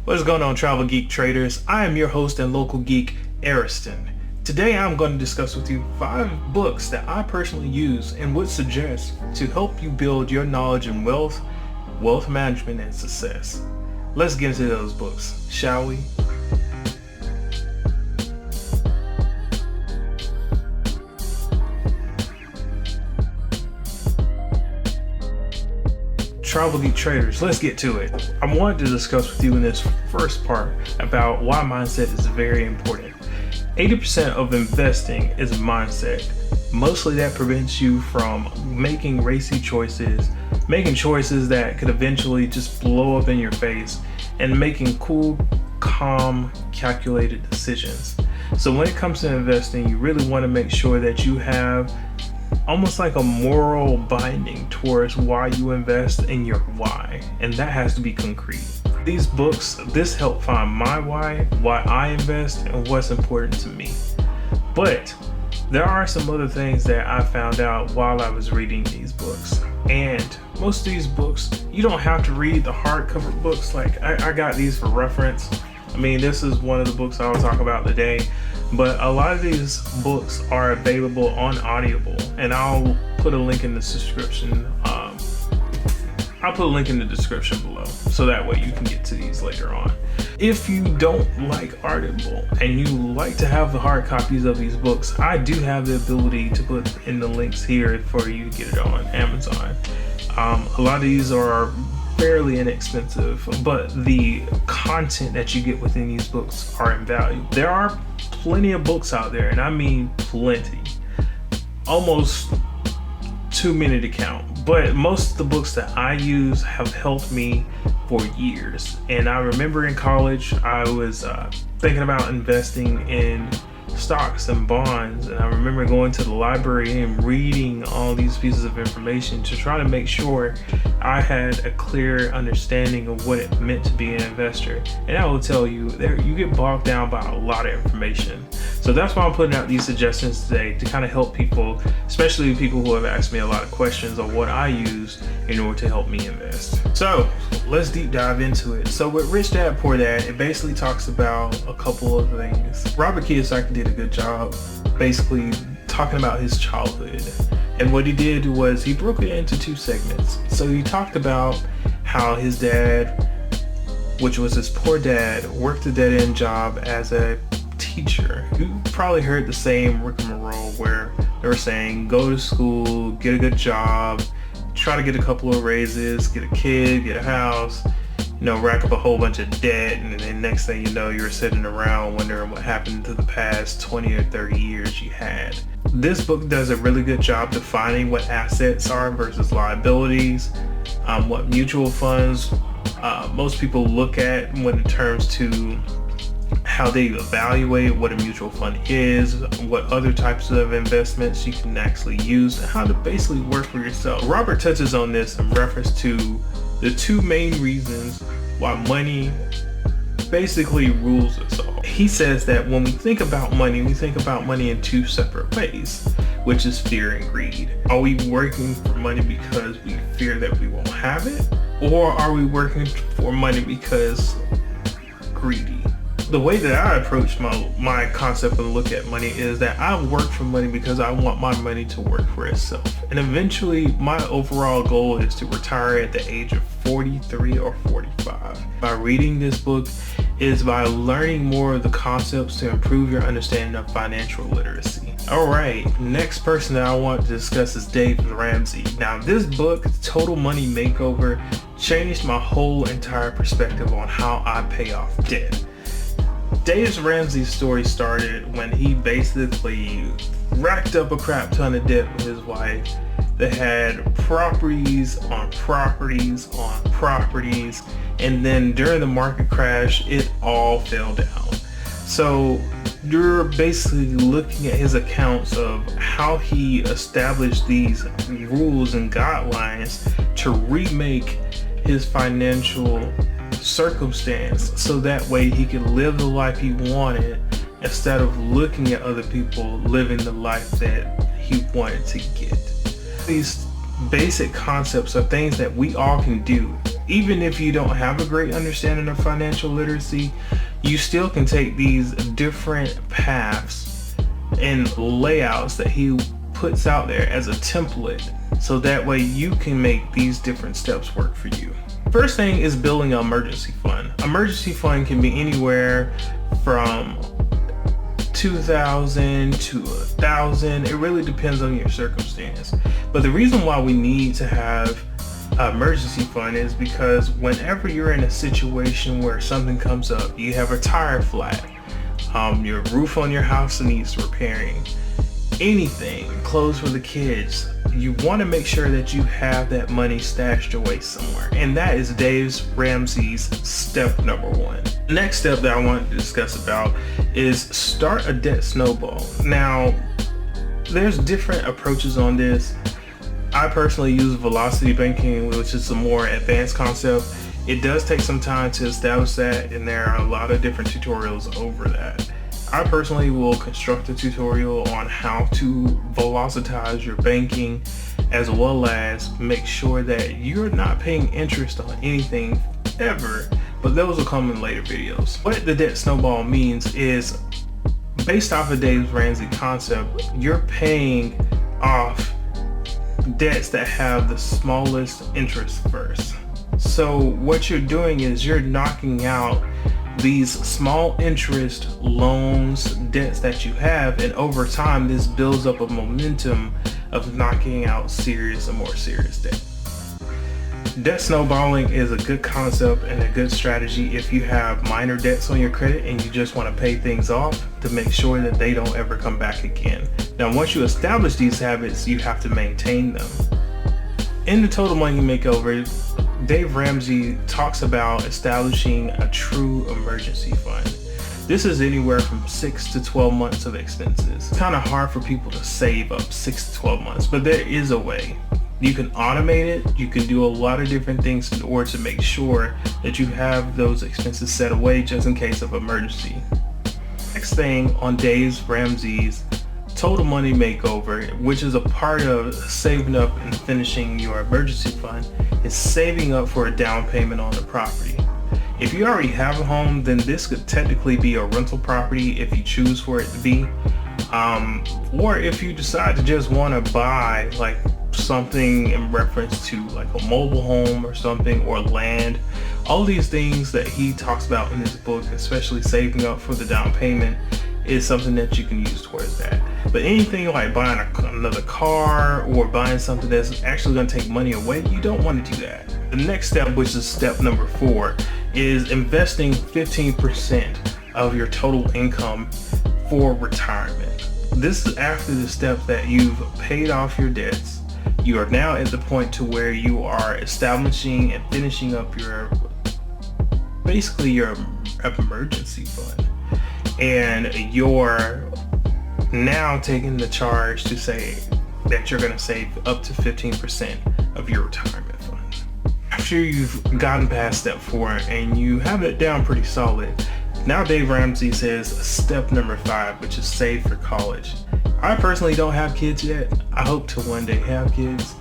What's going on, travel geek traders? I am your host and local geek, Ariston. Today I'm going to discuss with you 5 books that I personally use and would suggest to help you build your knowledge in wealth management, and success. Let's get into those books, shall we? Travel geek traders, let's get to it. I wanted to discuss with you in this first part about why mindset is very important. 80% of investing is mindset. Mostly that prevents you from making racy choices, making choices that could eventually just blow up in your face, and making cool, calm, calculated decisions. So when it comes to investing, you really want to make sure that you have almost like a moral binding towards why you invest in your why, and that has to be concrete. These books, this helped find my why I invest, and what's important to me. But there are some other things that I found out while I was reading these books. And most of these books, you don't have to read the hardcover books. Like I got these for reference. I mean, this is one of the books I'll talk about today. But a lot of these books are available on Audible, and I'll put a link in the description. I'll put a link in the description below, so that way you can get to these later on. If you don't like Audible and you like to have the hard copies of these books, I do have the ability to put in the links here for you to get it on Amazon. A lot of these are fairly inexpensive, but the content that you get within these books are invaluable. There are plenty of books out there, and I mean plenty, almost too many to count. But most of the books that I use have helped me for years. And I remember in college, I was thinking about investing in stocks and bonds, and I remember going to the library and reading all these pieces of information to try to make sure I had a clear understanding of what it meant to be an investor. And I will tell you, you get bogged down by a lot of information. So that's why I'm putting out these suggestions today, to kind of help people, especially people who have asked me a lot of questions on what I use in order to help me invest. So let's deep dive into it. So with Rich Dad Poor Dad, it basically talks about a couple of things. Robert Kiyosaki did a good job basically talking about his childhood. And what he did was he broke it into 2 segments. So he talked about how his dad, which was his poor dad, worked a dead-end job as a teacher. You probably heard the same rigmarole where they were saying, go to school, get a good job, try to get a couple of raises, get a kid, get a house, rack up a whole bunch of debt, and then next thing you know, you're sitting around wondering what happened to the past 20 or 30 years you had. This book does a really good job defining what assets are versus liabilities, what mutual funds most people look at when it terms to how they evaluate what a mutual fund is, what other types of investments you can actually use, and how to basically work for yourself. Robert touches on this in reference to the 2 main reasons why money basically rules us all. He says that when we think about money, we think about money in 2 separate ways, which is fear and greed. Are we working for money because we fear that we won't have it? Or are we working for money because greedy? The way that I approach my concept and look at money is that I work for money because I want my money to work for itself. And eventually my overall goal is to retire at the age of 43 or 45. By reading this book is by learning more of the concepts to improve your understanding of financial literacy. Alright, next person that I want to discuss is Dave Ramsey. Now this book, Total Money Makeover, changed my whole entire perspective on how I pay off debt. Dave Ramsey's story started when he basically racked up a crap ton of debt with his wife. They had properties on properties on properties, and then during the market crash, it all fell down. So you're basically looking at his accounts of how he established these rules and guidelines to remake his financial circumstance so that way he could live the life he wanted instead of looking at other people living the life that he wanted to get. These basic concepts are things that we all can do. even if you don't have a great understanding of financial literacy, you still can take these different paths and layouts that he puts out there as a template, so that way you can make these different steps work for you. First thing is building an emergency fund. Emergency fund can be anywhere from $2,000 to $1,000. It really depends on your circumstance. But the reason why we need to have an emergency fund is because whenever you're in a situation where something comes up, you have a tire flat, your roof on your house needs repairing, anything, clothes for the kids, you want to make sure that you have that money stashed away somewhere. And that is Dave Ramsey's step number one. The next step that I want to discuss about is start a debt snowball. Now, there's different approaches on this. I personally use velocity banking, which is a more advanced concept. It does take some time to establish that, and there are a lot of different tutorials over that. I personally will construct a tutorial on how to velocitize your banking, as well as make sure that you're not paying interest on anything ever, but those will come in later videos. What the debt snowball means is, based off of Dave Ramsey concept, you're paying off debts that have the smallest interest first. So what you're doing is you're knocking out these small interest loans, debts that you have, and over time this builds up a momentum of knocking out serious and more serious debt. Debt snowballing is a good concept and a good strategy if you have minor debts on your credit and you just want to pay things off to make sure that they don't ever come back again. Now, once you establish these habits, you have to maintain them. In the Total Money Makeover, Dave Ramsey talks about establishing a true emergency fund. This is anywhere from 6 to 12 months of expenses. It's kind of hard for people to save up 6 to 12 months, but there is a way. You can automate it. You can do a lot of different things in order to make sure that you have those expenses set away just in case of emergency. Next thing on Dave Ramsey's Total Money Makeover, which is a part of saving up and finishing your emergency fund, is saving up for a down payment on the property. If you already have a home, then this could technically be a rental property if you choose for it to be. Or if you decide to just want to buy like something in reference to like a mobile home or something, or land. All these things that he talks about in his book, especially saving up for the down payment, is something that you can use towards that. But anything like buying another car or buying something that's actually going to take money away, you don't want to do that. The next step, which is step number 4, is investing 15% of your total income for retirement. This is after the step that you've paid off your debts. You are now at the point to where you are establishing and finishing up your emergency fund. And you're now taking the charge to say that you're going to save up to 15% of your retirement fund. After you've gotten past step 4 and you have it down pretty solid, now Dave Ramsey says step number 5, which is save for college. I personally don't have kids yet. I hope to one day have kids.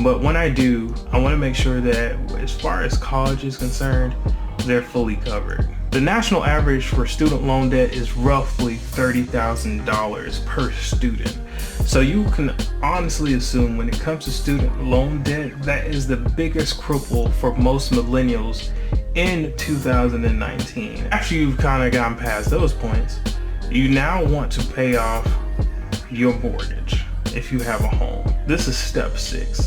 But when I do, I want to make sure that as far as college is concerned, they're fully covered. The national average for student loan debt is roughly $30,000 per student. So you can honestly assume when it comes to student loan debt, that is the biggest cripple for most millennials in 2019. After you've kind of gotten past those points, you now want to pay off your mortgage if you have a home. This is step 6.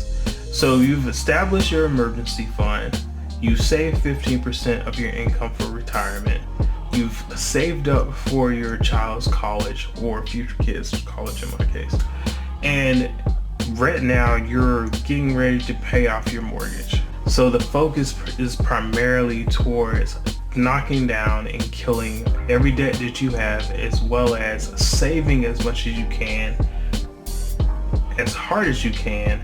So you've established your emergency fund. You save 15% of your income for retirement. You've saved up for your child's college or future kids' college in my case. And right now you're getting ready to pay off your mortgage. So the focus is primarily towards knocking down and killing every debt that you have, as well as saving as much as you can, as hard as you can,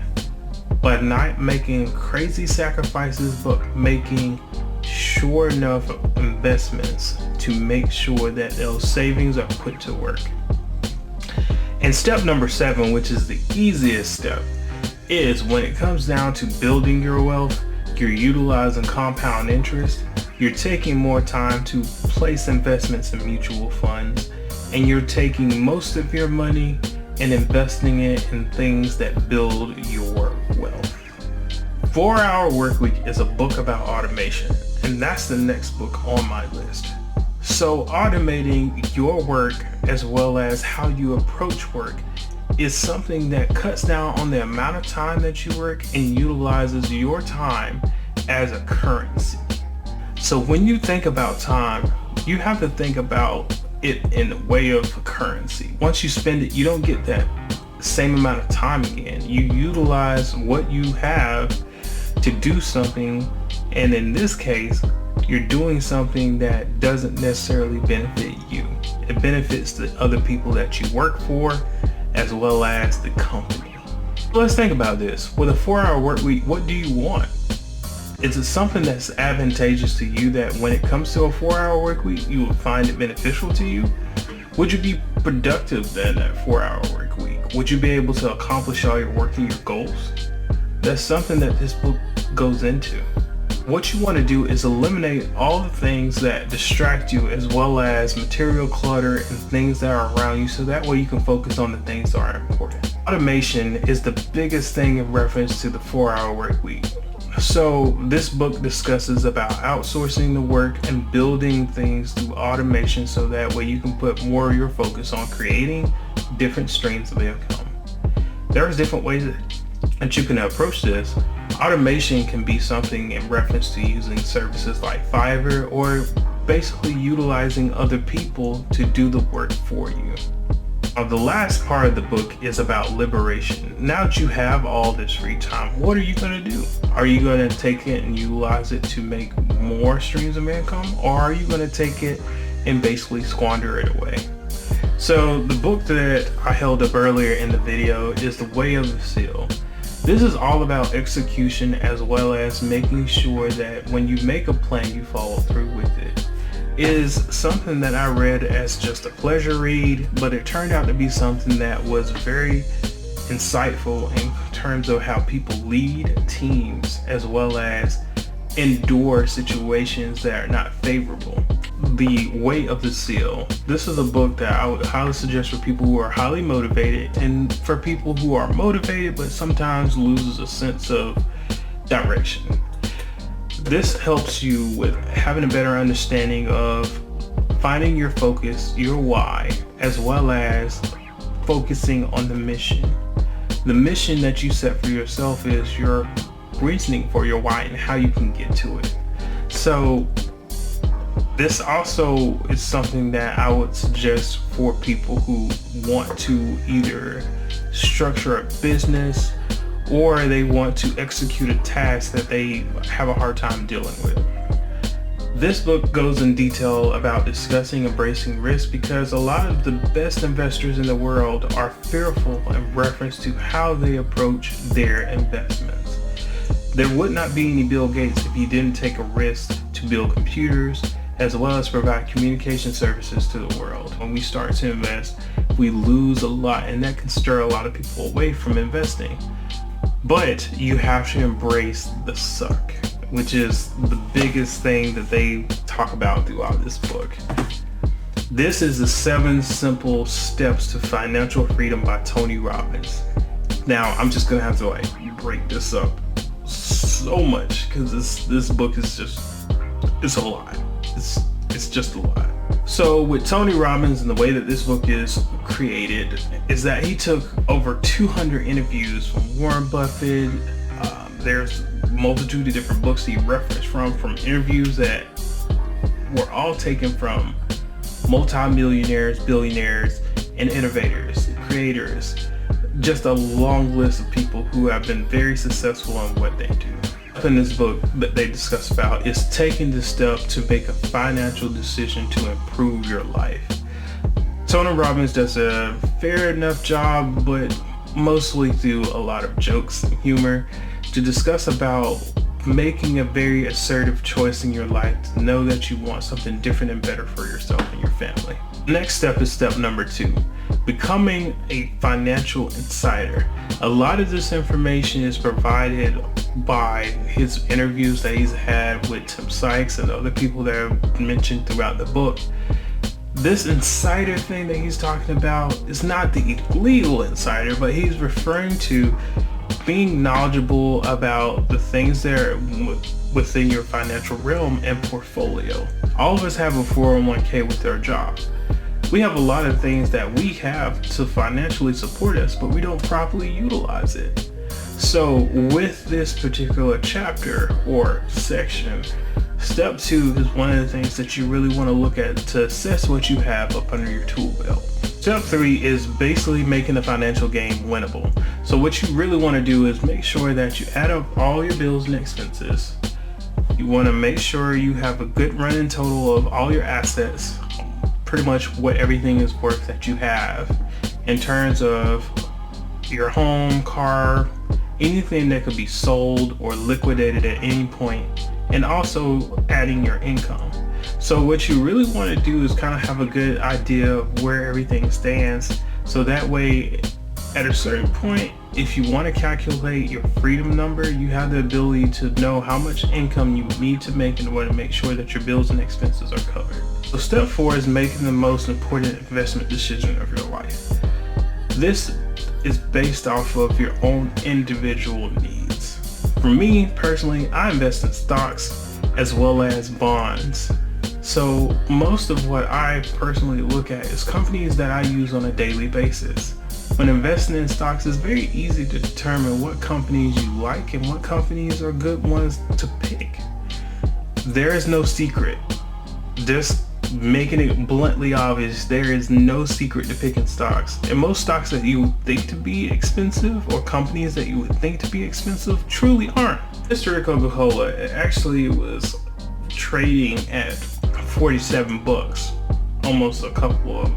but not making crazy sacrifices, but making sure enough investments to make sure that those savings are put to work. And step number 7, which is the easiest step, is when it comes down to building your wealth, you're utilizing compound interest, you're taking more time to place investments in mutual funds, and you're taking most of your money and investing it in things that build your wealth. 4-Hour Workweek is a book about automation, and that's the next book on my list. So automating your work as well as how you approach work is something that cuts down on the amount of time that you work and utilizes your time as a currency. So when you think about time, you have to think about it in the way of a currency. Once you spend it, you don't get that same amount of time again. You utilize what you have to do something, and in this case, you're doing something that doesn't necessarily benefit you. It benefits the other people that you work for as well as the company. Let's think about this. With a 4-hour work week, what do you want? Is it something that's advantageous to you that when it comes to a 4-hour work week, you will find it beneficial to you? Would you be productive in that 4-hour work week? Would you be able to accomplish all your work and your goals? That's something that this book goes into. What you want to do is eliminate all the things that distract you as well as material clutter and things that are around you, so that way you can focus on the things that are important. Automation is the biggest thing in reference to the 4-hour work week. So this book discusses about outsourcing the work and building things through automation, so that way you can put more of your focus on creating different streams of income. There's different ways that you can approach this. Automation can be something in reference to using services like Fiverr, or basically utilizing other people to do the work for you. Now, the last part of the book is about liberation. Now that you have all this free time, what are you going to do? Are you going to take it and utilize it to make more streams of income, or are you going to take it and basically squander it away? So the book that I held up earlier in the video is The Way of the Seal. This is all about execution as well as making sure that when you make a plan, you follow through with it. It is something that I read as just a pleasure read, but it turned out to be something that was very insightful in terms of how people lead teams as well as endure situations that are not favorable. The Way of the Seal. This is a book that I would highly suggest for people who are highly motivated, and for people who are motivated but sometimes loses a sense of direction. This helps you with having a better understanding of finding your focus, your why, as well as focusing on the mission. The mission that you set for yourself is your reasoning for your why and how you can get to it. So this also is something that I would suggest for people who want to either structure a business or they want to execute a task that they have a hard time dealing with. This book goes in detail about discussing embracing risk, because a lot of the best investors in the world are fearful in reference to how they approach their investments. There would not be any Bill Gates if he didn't take a risk to build computers as well as provide communication services to the world. When we start to invest, we lose a lot, and that can stir a lot of people away from investing. But you have to embrace the suck, which is the biggest thing that they talk about throughout this book. This is the 7 Simple Steps to Financial Freedom by Tony Robbins. Now, I'm just gonna have to break this up so much, because this book is just, it's a lot. It's just a lot. So with Tony Robbins and the way that this book is created is that he took over 200 interviews from Warren Buffett. There's a multitude of different books he referenced from interviews that were all taken from multi-millionaires, billionaires, and innovators, creators. Just a long list of people who have been very successful in what they do. In this book that they discuss about is taking the step to make a financial decision to improve your life. Tony Robbins does a fair enough job, but mostly through a lot of jokes and humor, to discuss about making a very assertive choice in your life to know that you want something different and better for yourself and your family. The next step is step number 2. Becoming a financial insider. A lot of this information is provided by his interviews that he's had with Tim Sykes and other people that are mentioned throughout the book. This insider thing that he's talking about is not the legal insider, but he's referring to being knowledgeable about the things that are within your financial realm and portfolio. All of us have a 401k with our job. We have a lot of things that we have to financially support us, but we don't properly utilize it. So with this particular chapter or section, step 2 is one of the things that you really want to look at to assess what you have up under your tool belt. Step 3 is basically making the financial game winnable. So what you really want to do is make sure that you add up all your bills and expenses. You want to make sure you have a good running total of all your assets, pretty much what everything is worth that you have in terms of your home, car, anything that could be sold or liquidated at any point, and also adding your income. So what you really want to do is kind of have a good idea of where everything stands, so that way at a certain point, if you want to calculate your freedom number, you have the ability to know how much income you need to make in order to make sure that your bills and expenses are covered. So step 4 is making the most important investment decision of your life. This is based off of your own individual needs. For me personally, I invest in stocks as well as bonds. So most of what I personally look at is companies that I use on a daily basis. When investing in stocks, it's very easy to determine what companies you like and what companies are good ones to pick. There is no secret. Just making it bluntly obvious, there is no secret to picking stocks. And most stocks that you would think to be expensive, or companies that you would think to be expensive, truly aren't. Mr. Coca-Cola actually was trading at 47 bucks almost a couple of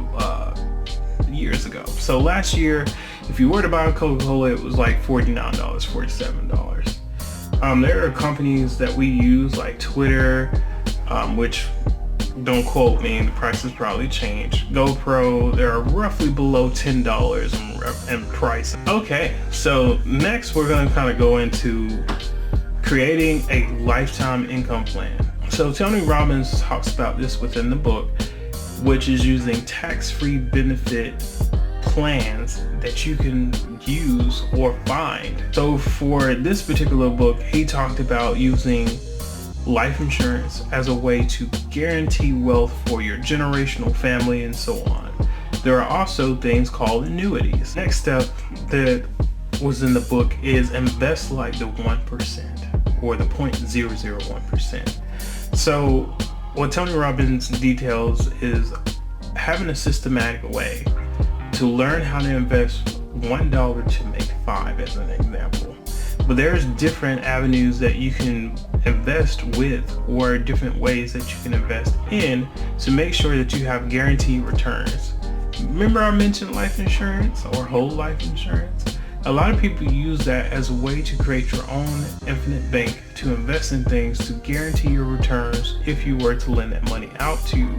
years ago. So last year, if you were to buy a Coca-Cola, it was like $49, $47. There are companies that we use like Twitter, which, don't quote me, the prices probably change. GoPro, they're roughly below $10 in price. Okay, so next we're going to kind of go into creating a lifetime income plan. So Tony Robbins talks about this within the book, which is using tax-free benefit plans that you can use or find. So for this particular book, he talked about using life insurance as a way to guarantee wealth for your generational family and so on. There are also things called annuities. Next step that was in the book is invest like the 1% or the 0.001%. So what Tony Robbins details is having a systematic way to learn how to invest $1 to make 5 as an example. But there's different avenues that you can invest with, or different ways that you can invest in to make sure that you have guaranteed returns. Remember I mentioned life insurance or whole life insurance? A lot of people use that as a way to create your own infinite bank to invest in things to guarantee your returns if you were to lend that money out to,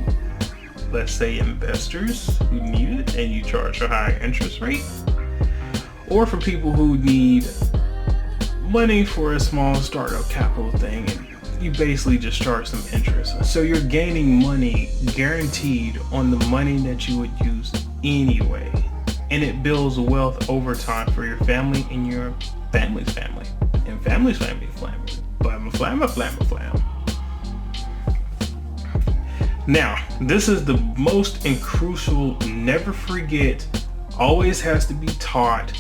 let's say, investors who need it and you charge a higher interest rate, or for people who need money for a small startup capital thing and you basically just charge some interest. So you're gaining money guaranteed on the money that you would use anyway. And it builds wealth over time for your family and your family's family. And family's family. Flam. Now, this is the most and crucial, never forget, always has to be taught.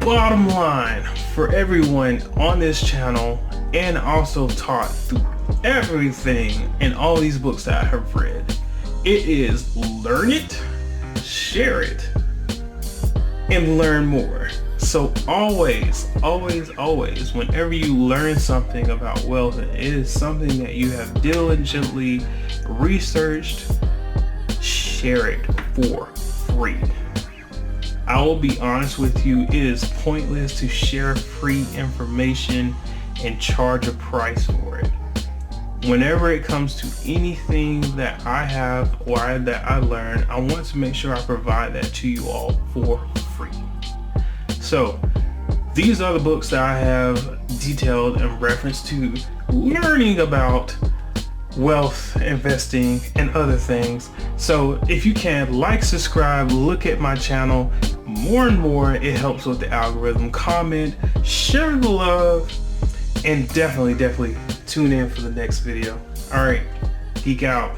Bottom line for everyone on this channel, and also taught through everything in all these books that I have read. It is learn it, share it, and learn more. So always, whenever you learn something about wealth, and it is something that you have diligently researched, share it for free. I will be honest with you, it is pointless to share free information and charge a price for it. whenever it comes to anything that I have or that I learn, I want to make sure I provide that to you all for free. So these are the books that I have detailed in reference to learning about wealth, investing, and other things. So if you can, like, subscribe, look at my channel more and more. It helps with the algorithm. Comment, share the love, and definitely tune in for the next video. All right, geek out.